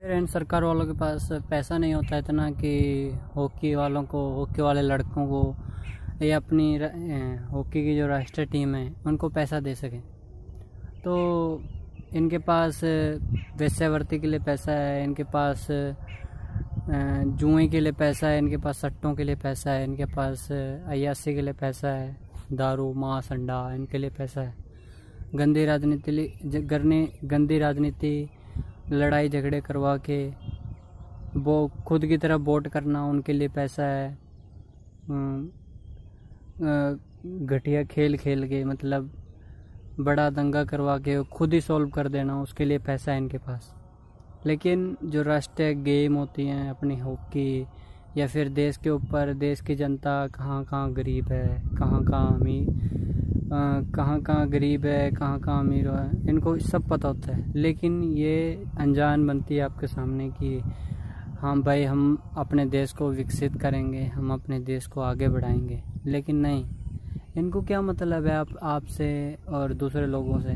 And सरकार वालों के पास पैसा नहीं होता इतना कि हॉकी वाले लड़कों को या अपनी हॉकी की जो राष्ट्रीय टीम है उनको पैसा दे सके। तो इनके पास वेश्यावृत्ति के लिए पैसा है, इनके पास जुए के लिए पैसा है, इनके पास सट्टों के लिए पैसा है, इनके पास अय्याशी के लिए पैसा है, दारू मांस अंडा इनके लिए पैसा है, गंदी राजनीति लड़ाई झगड़े करवा के वो खुद की तरफ वोट करना उनके लिए पैसा है। घटिया खेल खेल के मतलब बड़ा दंगा करवा के खुद ही सॉल्व कर देना उसके लिए पैसा है इनके पास। लेकिन जो राष्ट्रीय गेम होती हैं अपनी हॉकी या फिर देश के ऊपर देश की जनता कहाँ कहाँ गरीब है, कहाँ कहाँ गरीब है, कहाँ कहाँ अमीर है, इनको सब पता होता है। लेकिन ये अनजान बनती है आपके सामने कि हाँ भाई हम अपने देश को विकसित करेंगे, हम अपने देश को आगे बढ़ाएंगे। लेकिन नहीं, इनको क्या मतलब है आपसे और दूसरे लोगों से,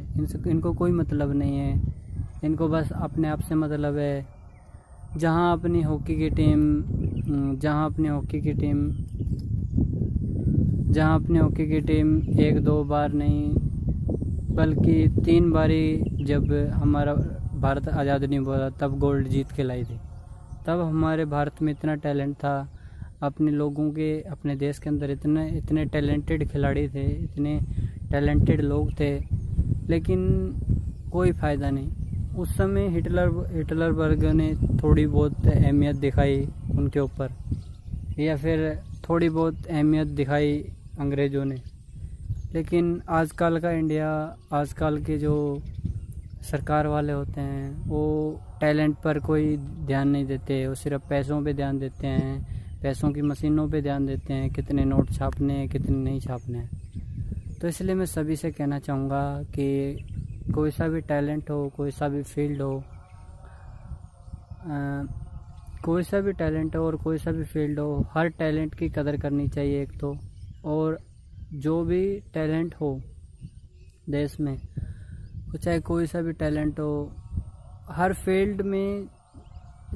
इनको कोई मतलब नहीं है। इनको बस अपने आप से मतलब है। जहाँ अपनी हॉकी की टीम एक दो बार नहीं बल्कि 3 बारी जब हमारा भारत आज़ाद नहीं हुआ तब गोल्ड जीत के लाई थी। तब हमारे भारत में इतना टैलेंट था, अपने देश के अंदर इतने टैलेंटेड खिलाड़ी थे, इतने टैलेंटेड लोग थे, लेकिन कोई फ़ायदा नहीं। उस समय हिटलर वर्ग ने थोड़ी बहुत अहमियत दिखाई उनके ऊपर, या फिर थोड़ी बहुत अहमियत दिखाई अंग्रेज़ों ने। लेकिन आजकल का इंडिया, आजकल के जो सरकार वाले होते हैं वो टैलेंट पर कोई ध्यान नहीं देते, वो सिर्फ पैसों पे ध्यान देते हैं, पैसों की मशीनों पे ध्यान देते हैं, कितने नोट छापने हैं कितने नहीं छापने हैं। तो इसलिए मैं सभी से कहना चाहूँगा कि कोई सा भी टैलेंट हो, कोई सा भी फील्ड हो, हर टैलेंट की कदर करनी चाहिए एक तो। और जो भी टैलेंट हो देश में, चाहे कोई सा भी टैलेंट हो, हर फील्ड में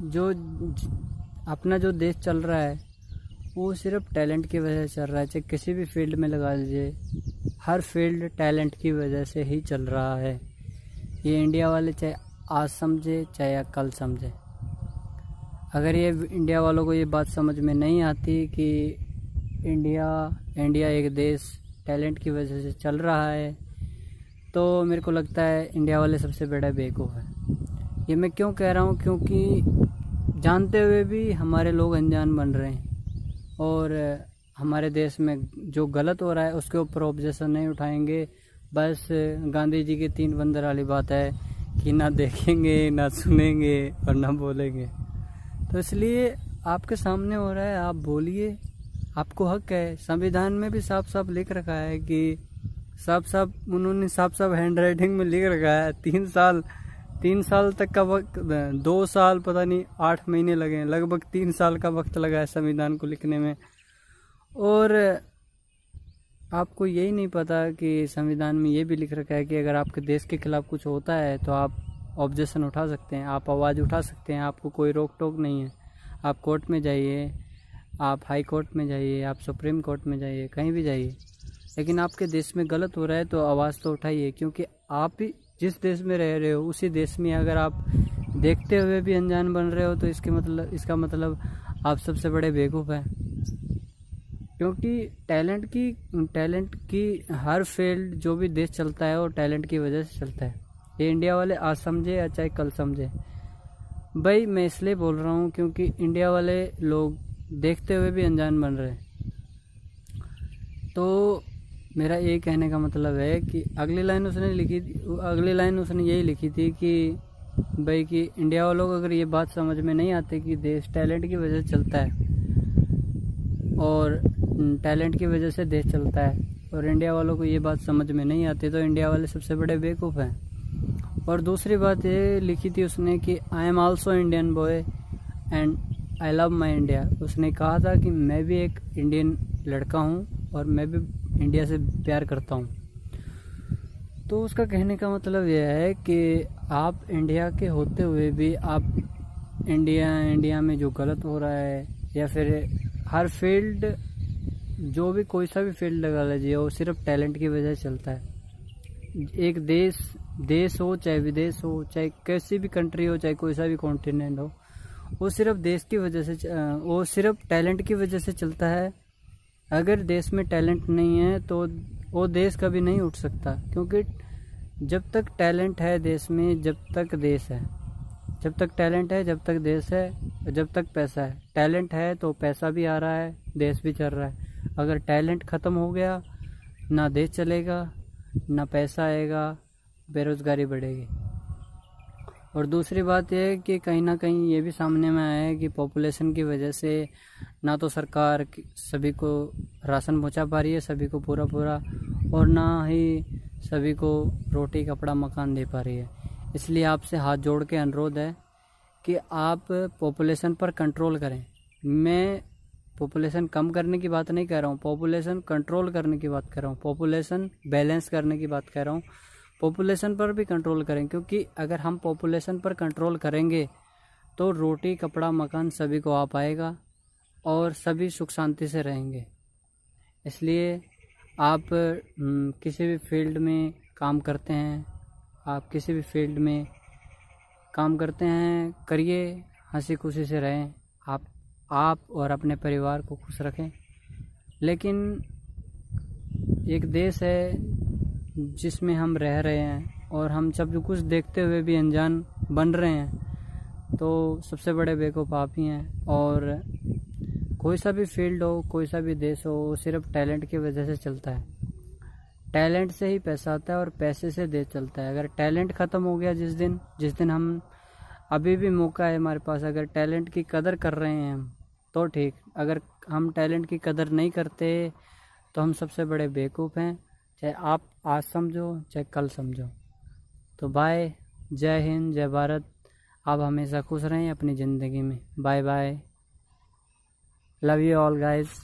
जो अपना जो देश चल रहा है वो सिर्फ टैलेंट की वजह से चल रहा है। चाहे किसी भी फील्ड में लगा लीजिए, हर फील्ड टैलेंट की वजह से ही चल रहा है। ये इंडिया वाले चाहे आज समझे चाहे कल समझे। अगर ये इंडिया वालों को ये बात समझ में नहीं आती कि इंडिया एक देश टैलेंट की वजह से चल रहा है, तो मेरे को लगता है इंडिया वाले सबसे बड़ा बेवकूफ़ है। ये मैं क्यों कह रहा हूँ, क्योंकि जानते हुए भी हमारे लोग अनजान बन रहे हैं और हमारे देश में जो गलत हो रहा है उसके ऊपर ऑब्जेक्शन नहीं उठाएंगे। बस गांधी जी की 3 बंदर वाली बात है कि ना देखेंगे ना सुनेंगे और ना बोलेंगे। तो इसलिए आपके सामने हो रहा है, आप बोलिए, आपको हक है। संविधान में भी साफ साफ लिख रखा है कि उन्होंने साफ हैंड राइटिंग में लिख रखा है 3 साल तक का वक्त, 2 साल पता नहीं 8 महीने लगे हैं, लगभग 3 साल का वक्त लगा है संविधान को लिखने में। और आपको यही नहीं पता कि संविधान में ये भी लिख रखा है कि अगर आपके देश के खिलाफ कुछ होता है तो आप ऑब्जेक्शन उठा सकते हैं, आप आवाज़ उठा सकते हैं, आपको कोई रोक टोक नहीं है। आप कोर्ट में जाइए, आप हाई कोर्ट में जाइए, आप सुप्रीम कोर्ट में जाइए, कहीं भी जाइए। लेकिन आपके देश में गलत हो रहा है तो आवाज़ तो उठाइए, क्योंकि आप ही जिस देश में रह रहे हो उसी देश में अगर आप देखते हुए भी अनजान बन रहे हो तो इसका मतलब आप सबसे बड़े बेवकूफ़ हैं। क्योंकि टैलेंट की हर फील्ड जो भी देश चलता है वो टैलेंट की वजह से चलता है। ये इंडिया वाले आज समझे या चाहे कल समझे। भाई मैं इसलिए बोल रहा हूँ क्योंकि इंडिया वाले लोग देखते हुए भी अनजान बन रहे हैं। तो मेरा ये कहने का मतलब है कि अगली लाइन उसने यही लिखी थी कि भाई कि इंडिया वालों को अगर ये बात समझ में नहीं आती कि देश टैलेंट की वजह से चलता है और टैलेंट की वजह से देश चलता है, और इंडिया वालों को ये बात समझ में नहीं आती, तो इंडिया वाले सबसे बड़े बेवकूफ़ हैं। और दूसरी बात ये लिखी थी उसने कि I am also Indian boy and I love my India. उसने कहा था कि मैं भी एक इंडियन लड़का हूँ और मैं भी इंडिया से प्यार करता हूँ। तो उसका कहने का मतलब यह है कि आप इंडिया के होते हुए भी आप इंडिया में जो गलत हो रहा है, या फिर हर फील्ड, जो भी कोई सा भी फील्ड लगा लीजिए, वो सिर्फ टैलेंट की वजह से चलता है। एक देश हो चाहे विदेश हो, चाहे कैसी भी कंट्री हो, चाहे कोई सा भी कॉन्टिनेंट हो, वो सिर्फ देश की वजह से, वो सिर्फ टैलेंट की वजह से चलता है। अगर देश में टैलेंट नहीं है तो वो देश कभी नहीं उठ सकता, क्योंकि जब तक टैलेंट है देश में, जब तक देश है। जब तक टैलेंट है, जब तक देश है, जब तक पैसा है। टैलेंट है तो पैसा भी आ रहा है, देश भी चल रहा है। अगर टैलेंट ख़त्म हो गया, ना देश चलेगा, ना पैसा आएगा, बेरोज़गारी बढ़ेगी। और दूसरी बात यह है कि कहीं ना कहीं ये भी सामने में आया है कि पॉपुलेशन की वजह से ना तो सरकार सभी को राशन पहुंचा पा रही है, सभी को पूरा, और ना ही सभी को रोटी कपड़ा मकान दे पा रही है। इसलिए आपसे हाथ जोड़ के अनुरोध है कि आप पॉपुलेशन पर कंट्रोल करें। मैं पॉपुलेशन कम करने की बात नहीं कर रहा हूँ, पॉपुलेशन कंट्रोल करने की बात कर रहा हूँ, पॉपुलेशन बैलेंस करने की बात कर रहा हूँ। पॉपुलेशन पर भी कंट्रोल करें, क्योंकि अगर हम पॉपुलेशन पर कंट्रोल करेंगे तो रोटी कपड़ा मकान सभी को आ पाएगा और सभी सुख शांति से रहेंगे। इसलिए आप किसी भी फील्ड में काम करते हैं, आप किसी भी फील्ड में काम करते हैं, करिए, हंसी खुशी से रहें, आप और अपने परिवार को खुश रखें। लेकिन एक देश है जिसमें हम रह रहे हैं और हम सब कुछ देखते हुए भी अनजान बन रहे हैं, तो सबसे बड़े बेवकूफ़ आप ही हैं। और कोई सा भी फील्ड हो, कोई सा भी देश हो, वो सिर्फ टैलेंट की वजह से चलता है। टैलेंट से ही पैसा आता है और पैसे से देश चलता है। अगर टैलेंट ख़त्म हो गया जिस दिन हम, अभी भी मौका है हमारे पास, अगर टैलेंट की कदर कर रहे हैं हम तो ठीक। अगर हम टैलेंट की कदर नहीं करते तो हम सबसे बड़े बेवकूफ़ हैं, चाहे आप आज समझो चाहे कल समझो। तो बाय, जय हिंद, जय भारत। आप हमेशा खुश रहें अपनी ज़िंदगी में। Bye bye, love you all guys.